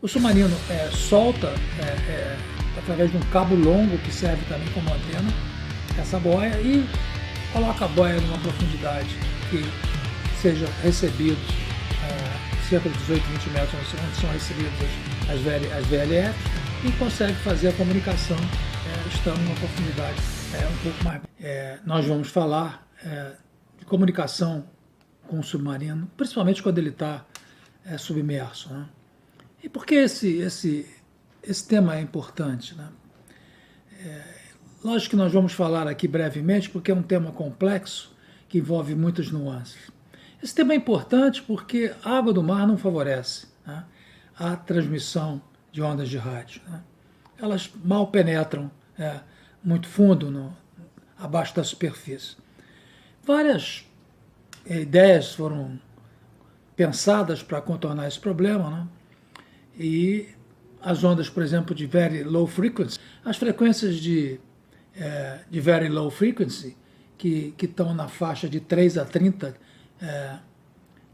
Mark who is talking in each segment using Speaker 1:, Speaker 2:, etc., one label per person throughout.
Speaker 1: O submarino solta através de um cabo longo que serve também como antena essa boia e coloca a boia numa profundidade que seja recebido cerca de 18, 20 metros onde são recebidas as VLF e consegue fazer a comunicação estando numa profundidade um pouco mais. Nós vamos falar de comunicação com o submarino, principalmente quando ele está submerso, né? E por que esse tema é importante, né? Lógico que nós vamos falar aqui brevemente, porque é um tema complexo que envolve muitas nuances. Esse tema é importante porque a água do mar não favorece, né, a transmissão de ondas de rádio, né? Elas mal penetram muito fundo abaixo da superfície. Várias ideias foram pensadas para contornar esse problema, né? E as ondas, por exemplo, de very low frequency, as frequências de very low frequency, que estão na faixa de 3 a 30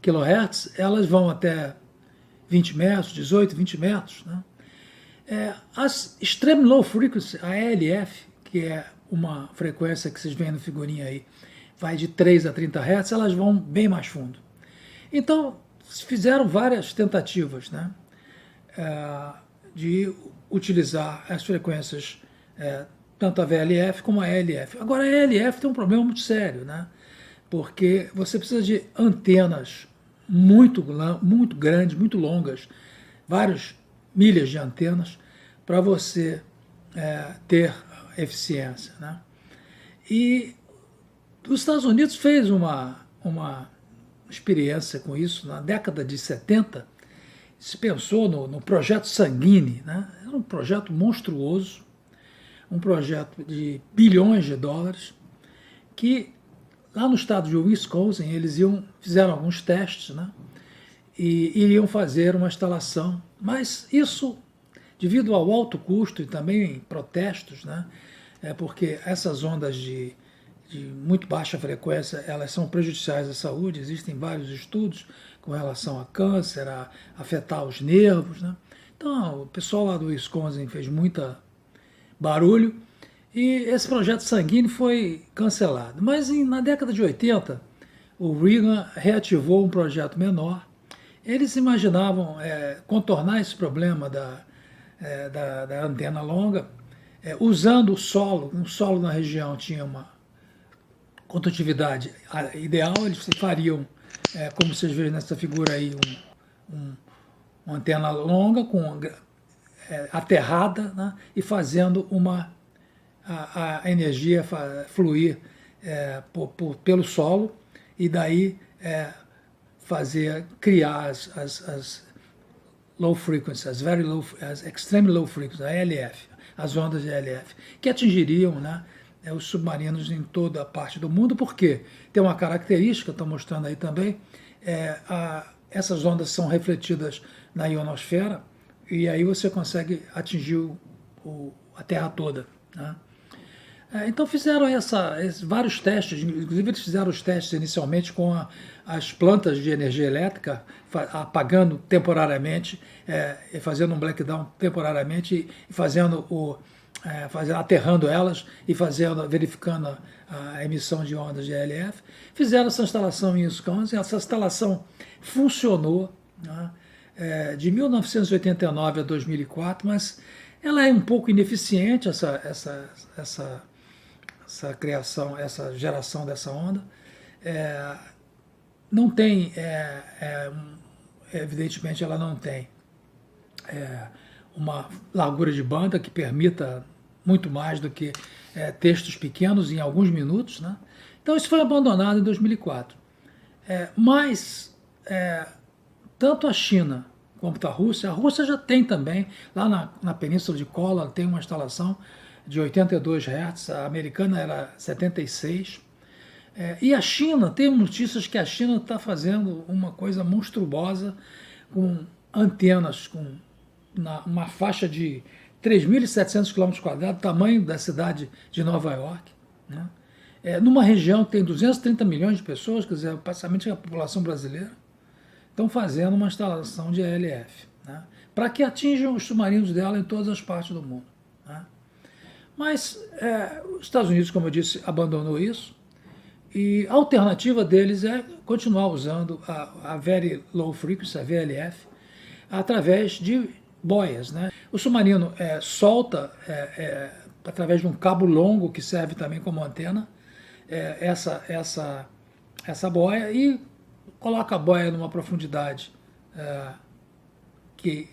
Speaker 1: kHz, elas vão até 20 metros, 18, 20 metros, né? As extreme low frequency, a ELF, que é uma frequência que vocês veem na figurinha aí, vai de 3 a 30 Hz, elas vão bem mais fundo. Então, fizeram várias tentativas, né, de utilizar as frequências, tanto a VLF como a ELF. Agora, a ELF tem um problema muito sério, né, porque você precisa de antenas muito grandes, muito longas, várias milhas de antenas, para você ter eficiência, né? E os Estados Unidos fez uma experiência com isso na década de 70, se pensou no projeto Sanguine, né? Era um projeto monstruoso, um projeto de bilhões de dólares, que lá no estado de Wisconsin eles fizeram alguns testes, né? E iriam fazer uma instalação, mas isso, devido ao alto custo e também protestos, né? Porque essas ondas de muito baixa frequência, elas são prejudiciais à saúde, existem vários estudos com relação a câncer, a afetar os nervos, né? Então, o pessoal lá do Wisconsin fez muita barulho e esse projeto Sanguine foi cancelado. Mas na década de 80, o Reagan reativou um projeto menor. Eles imaginavam contornar esse problema da antena longa, usando o solo. Um solo na região tinha uma condutividade ideal, eles fariam, como vocês veem nessa figura aí, uma antena longa, aterrada, né, e fazendo a energia fluir pelo solo e daí criar as low frequency, as extreme low frequency, a ELF, as ondas de ELF, que atingiriam, né, os submarinos em toda a parte do mundo, porque tem uma característica, estou mostrando aí também, essas ondas são refletidas na ionosfera e aí você consegue atingir a Terra toda, né? Então fizeram vários testes, inclusive eles fizeram os testes inicialmente com as plantas de energia elétrica, apagando temporariamente, fazendo um blackdown temporariamente e aterrando elas e verificando a emissão de ondas de ELF. Fizeram essa instalação em Wisconsin, essa instalação funcionou, né, de 1989 a 2004, mas ela é um pouco ineficiente, essa criação, essa geração dessa onda. Não tem, evidentemente ela não tem uma largura de banda que permita muito mais do que textos pequenos em alguns minutos, né? Então isso foi abandonado em 2004. Mas tanto a China quanto a Rússia já tem também, lá na Península de Kola tem uma instalação de 82 Hz, a americana era 76. E a China, tem notícias que a China está fazendo uma coisa monstruosa com antenas com uma faixa de 3.700 km², tamanho da cidade de Nova York, né? Numa região que tem 230 milhões de pessoas, quer dizer, praticamente a população brasileira, estão fazendo uma instalação de ELF, né, para que atinjam os submarinos dela em todas as partes do mundo, né? Mas os Estados Unidos, como eu disse, abandonou isso, e a alternativa deles é continuar usando a Very Low Frequency, a VLF, através de boias, né? O submarino solta através de um cabo longo que serve também como antena essa boia e coloca a boia numa profundidade que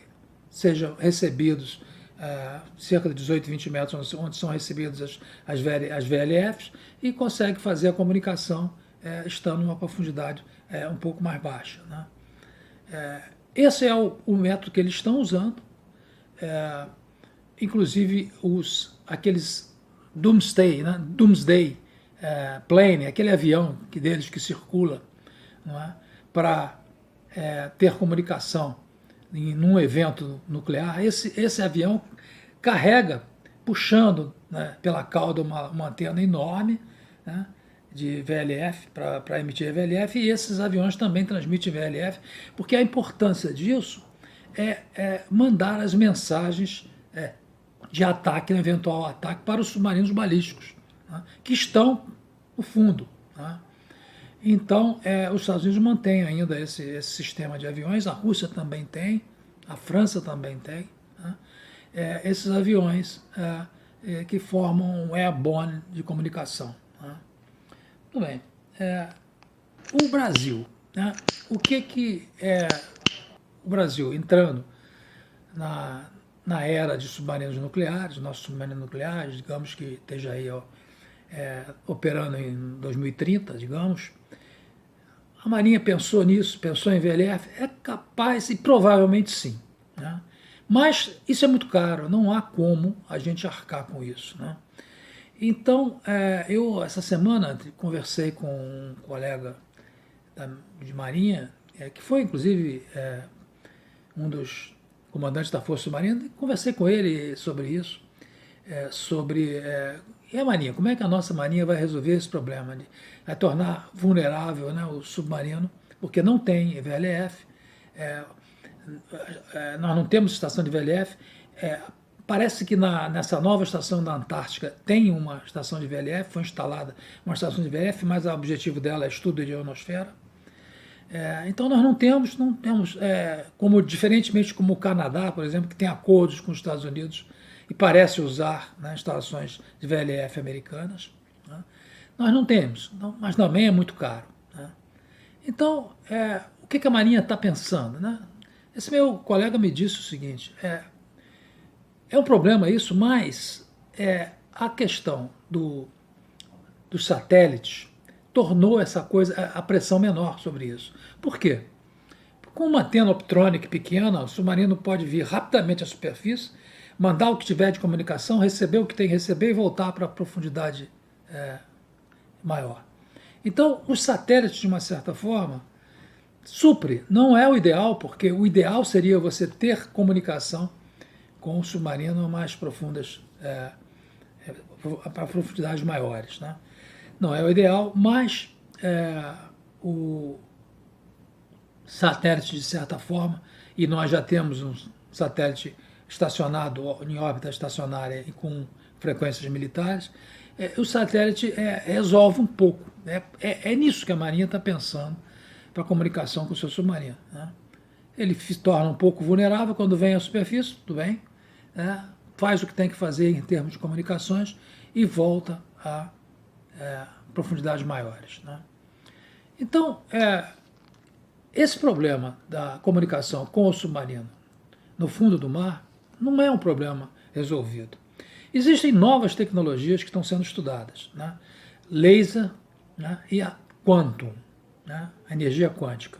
Speaker 1: sejam recebidos cerca de 18, 20 metros, onde são recebidas as VLFs, e consegue fazer a comunicação estando numa profundidade um pouco mais baixa, né? Esse é o método que eles estão usando. Inclusive aqueles Doomsday Plane, aquele avião deles que circula, não é? Para ter comunicação num evento nuclear. Esse avião carrega, puxando, né, pela cauda uma antena enorme, né, de VLF para emitir VLF, e esses aviões também transmitem VLF, porque a importância disso é mandar as mensagens de ataque, um eventual ataque, para os submarinos balísticos, né, que estão no fundo, né? Então, os Estados Unidos mantêm ainda esse sistema de aviões, a Rússia também tem, a França também tem, né? Esses aviões que formam um airborne de comunicação, né? Muito bem. O Brasil, né? O que é o Brasil entrando na era de submarinos nucleares, nossos submarinos nucleares, digamos que esteja aí operando em 2030, digamos. A Marinha pensou nisso, pensou em VLF, é capaz, e provavelmente sim, né? Mas isso é muito caro, não há como a gente arcar com isso, né? Então, eu essa semana conversei com um colega de Marinha, que foi inclusive um dos comandantes da Força Submarina, e conversei com ele sobre isso, e a Marinha, como é que a nossa Marinha vai resolver esse problema? Vai tornar vulnerável, né, o submarino, porque não tem VLF, nós não temos estação de VLF, parece que nessa nova estação da Antártica tem uma estação de VLF, foi instalada uma estação de VLF, mas o objetivo dela é estudo de ionosfera. Então nós não temos como, diferentemente como o Canadá, por exemplo, que tem acordos com os Estados Unidos e parece usar, né, instalações de VLF americanas, né? Nós não temos, mas também é muito caro, né? Então, o que a Marinha está pensando, né? Esse meu colega me disse o seguinte, é um problema isso, mas a questão dos satélites tornou essa coisa, a pressão menor sobre isso. Por quê? Com uma antena optrônica pequena, o submarino pode vir rapidamente à superfície, mandar o que tiver de comunicação, receber o que tem que receber e voltar para a profundidade maior. Então, os satélites, de uma certa forma, supre. Não é o ideal, porque o ideal seria você ter comunicação com o submarino mais profundas, para profundidades maiores, né? Não é o ideal, mas o satélite, de certa forma, e nós já temos um satélite estacionado em órbita estacionária e com frequências militares, o satélite resolve um pouco. É nisso que a Marinha está pensando para a comunicação com o seu submarino, né? Ele se torna um pouco vulnerável quando vem à superfície, tudo bem, faz o que tem que fazer em termos de comunicações e volta a profundidades maiores, né? Então, esse problema da comunicação com o submarino no fundo do mar não é um problema resolvido. Existem novas tecnologias que estão sendo estudadas, né? Laser, né, e a quantum, né, a energia quântica.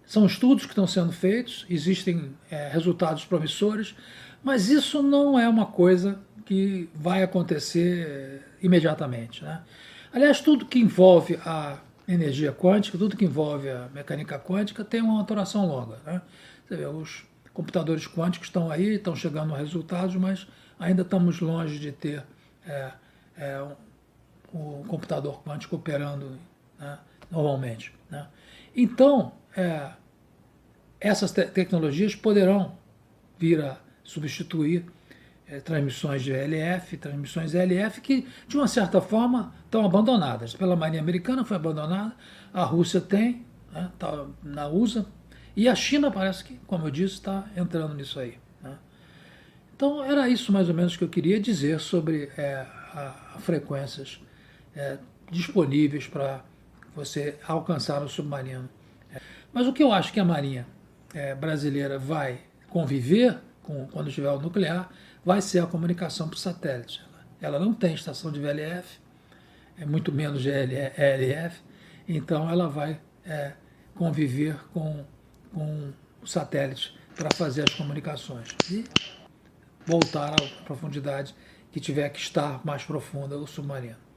Speaker 1: São estudos que estão sendo feitos, existem resultados promissores, mas isso não é uma coisa que vai acontecer imediatamente, né? Aliás, tudo que envolve a energia quântica, tudo que envolve a mecânica quântica tem uma maturação longa, né? Você vê, os computadores quânticos estão aí, estão chegando a resultados, mas ainda estamos longe de ter um computador quântico operando, né, normalmente, né? Então, essas tecnologias poderão vir a substituir transmissões de VLF, transmissões ELF, que de uma certa forma estão abandonadas. Pela Marinha Americana foi abandonada, a Rússia tem, né, tá na USA, e a China parece que, como eu disse, está entrando nisso aí. Né? Então era isso mais ou menos que eu queria dizer sobre frequências disponíveis para você alcançar o submarino. Mas o que eu acho que a Marinha brasileira vai conviver quando tiver o nuclear vai ser a comunicação por satélite. Ela não tem estação de VLF, muito menos de ELF, então ela vai conviver com o satélite para fazer as comunicações e voltar à profundidade que tiver que estar mais profunda o submarino.